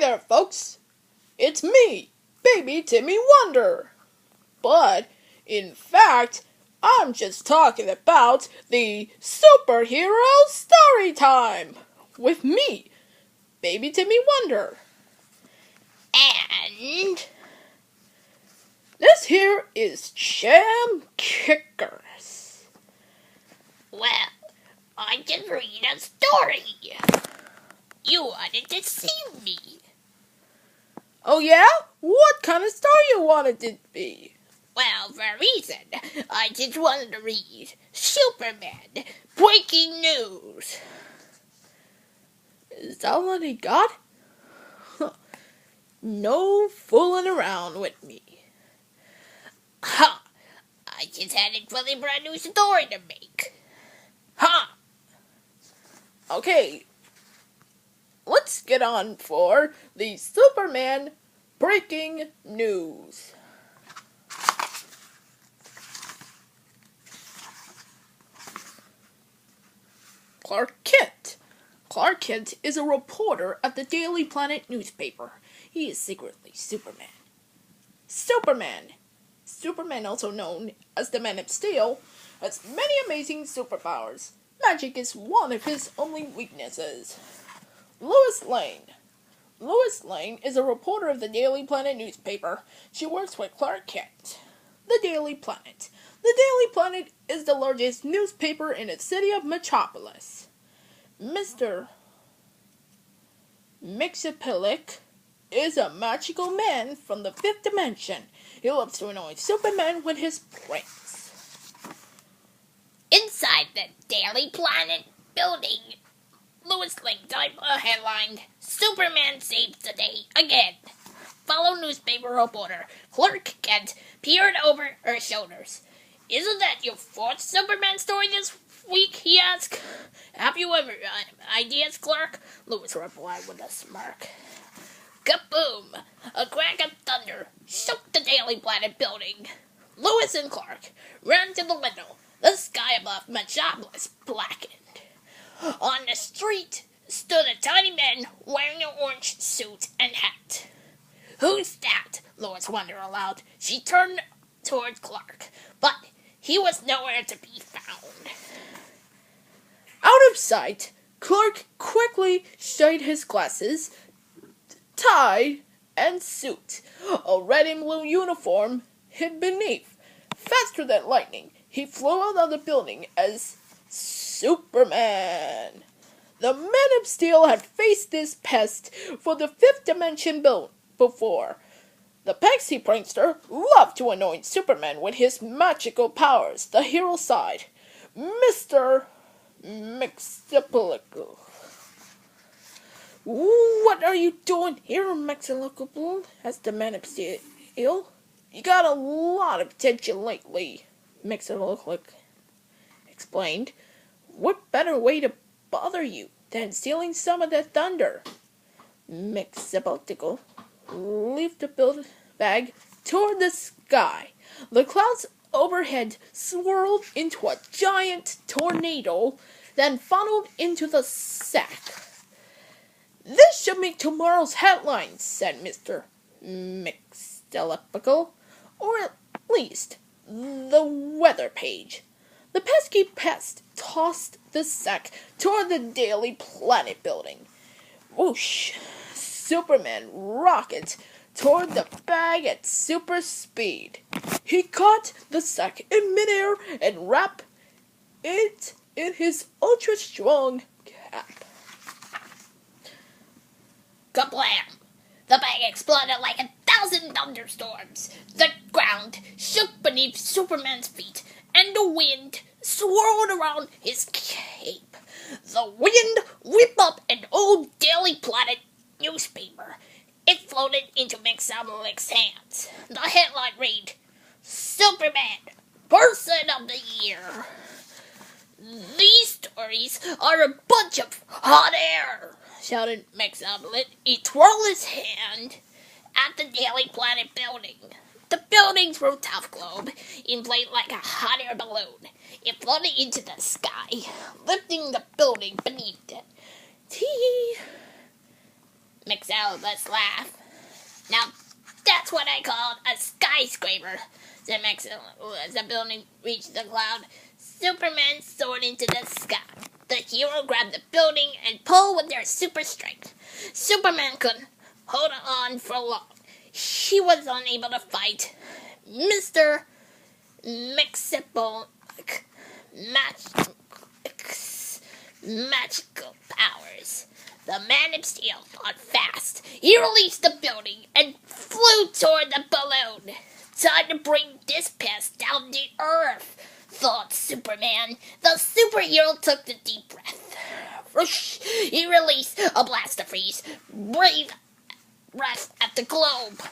there, folks. It's me, Baby Timmy Wonder. But, in fact, I'm just talking about the superhero Storytime with me, Baby Timmy Wonder. And this here is Jam Kickers. well, I can read a story. You wanted to see me. Oh yeah? What kind of story you wanted it to be? Well, for a reason, I just wanted to read Superman Breaking News. Is that what he got? No fooling around with me. Ha! I just had a really brand new story to make. Ha! Okay, let's get on for the Superman Breaking News. Clark Kent. Clark Kent is a reporter at the Daily Planet newspaper. He is secretly Superman. Superman, also known as the Man of Steel, has many amazing superpowers. Magic is one of his only weaknesses. Lois Lane is a reporter of the Daily Planet newspaper. She works with Clark Kent. The Daily Planet. The Daily Planet is the largest newspaper in the city of Metropolis. Mr. Mxyzptlk is a magical man from the fifth dimension. He loves to annoy Superman with his pranks. Inside the Daily Planet building, Lois Lane typed a headline, Superman saves the day again. Fellow newspaper reporter Clark Kent peered over her shoulders. Isn't that your fourth Superman story this week, he asked. Have you ever ideas, Clark? Lois replied with a smirk. Kaboom! A crack of thunder shook the Daily Planet building. Lois and Clark ran to the window. The sky above Metropolis blackened. On the street stood a tiny man wearing an orange suit and hat. Who's that? Lois wondered aloud. She turned towards Clark, but he was nowhere to be found. Out of sight, Clark quickly shined his glasses, tie, and suit. A red and blue uniform hid beneath. Faster than lightning, he flew out of the building as Superman. The Man of Steel had faced this pest for the fifth dimension before. The Pixie prankster loved to annoy Superman with his magical powers. The hero sighed. Mr. Mxyzptlk. What are you doing here, Mxyzptlk? asked the Man of Steel. You got a lot of attention lately, Mxyzptlk explained. What better way to bother you than stealing some of the thunder? Mxyzptlk lifted the bag toward the sky. The clouds overhead swirled into a giant tornado, then funneled into the sack. This should make tomorrow's headlines, said Mr. Mxyzptlk, or at least the weather page. The pesky pest tossed the sack toward the Daily Planet building. Whoosh! Superman rocketed toward the bag at super speed. He caught the sack in midair and wrapped it in his ultra-strong cap. Kablam! The bag exploded like 1,000 thunderstorms. The ground shook beneath Superman's feet, and the wind swirled around his cape. The wind whipped up an old Daily Planet newspaper. It floated into Mxyzptlk's hands. The headline read, Superman, Person of the Year. These stories are a bunch of hot air, shouted Mxyzptlk. He twirled his hand at the Daily Planet building. The building's rooftop globe inflated like a hot air balloon. It floated into the sky, lifting the building beneath it. Tee! McSalabus laughed. Now, that's what I called a skyscraper, said McSalabus as the building reached the cloud. Superman soared into the sky. The hero grabbed the building and pulled with their super strength. Superman couldn't hold on for long. He was unable to fight Mr. Mixable magical powers. The Man of Steel thought fast. He released the building and flew toward the balloon. Time to bring this pest down to Earth, thought Superman. The superhero took a deep breath. Whoosh! He released a blast of freeze. Breathe breath at the globe.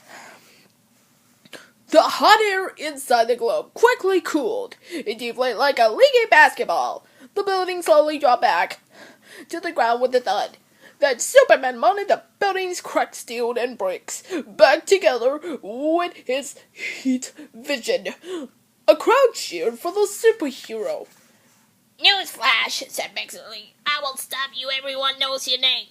The hot air inside the globe quickly cooled. It deflated like a leaky basketball. The building slowly dropped back to the ground with a thud. Then Superman mounted the building's cracked steel and bricks back together with his heat vision. A crowd cheered for the superhero. Newsflash, said Bexley. I will stop you. Everyone knows your name.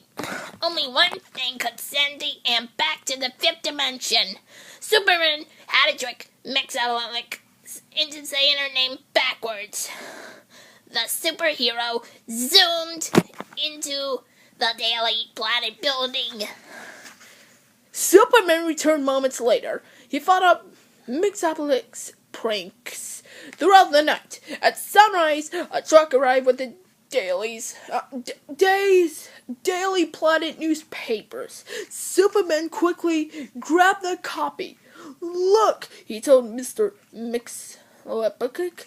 Only one thing could send the amp back to the fifth dimension. Superman had a trick. Mixalec into saying her name backwards. The superhero zoomed into the Daily Planet building. Superman returned moments later. He fought up Mixapolic's pranks throughout the night. At sunrise, a truck arrived with the Daily Planet newspapers. Superman quickly grabbed the copy. Look, he told Mr. Mixapolik,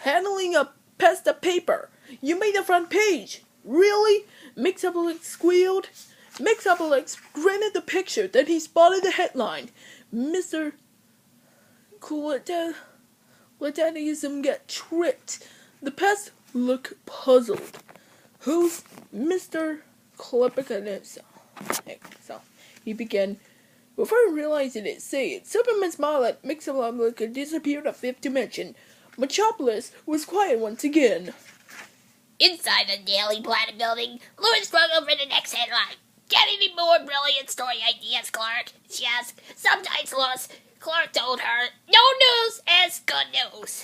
handling a pest of paper. You made the front page. Really? Mixapolik squealed. Mixapolik grinned at the picture. Then he spotted the headline. Mr. Coolitanism get tricked. The pest looked puzzled. Who's Mr. Coolitanism? So he began. Before realizing it, say it. Superman smiled at Mixapolik and disappeared to fifth dimension. Metropolis was quiet once again. Inside the Daily Planet building, Lois struggled for the next headline. Get any more brilliant story ideas, Clark? She asked. Sometimes Lois. Clark told her, no news is good news.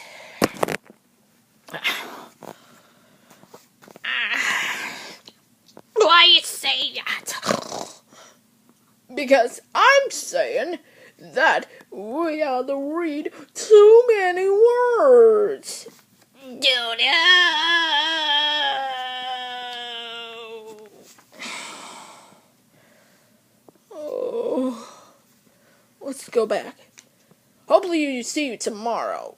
Why you say that? Because I'm saying that we have to read too many words. Dude. Let's go back. Hopefully you see you tomorrow.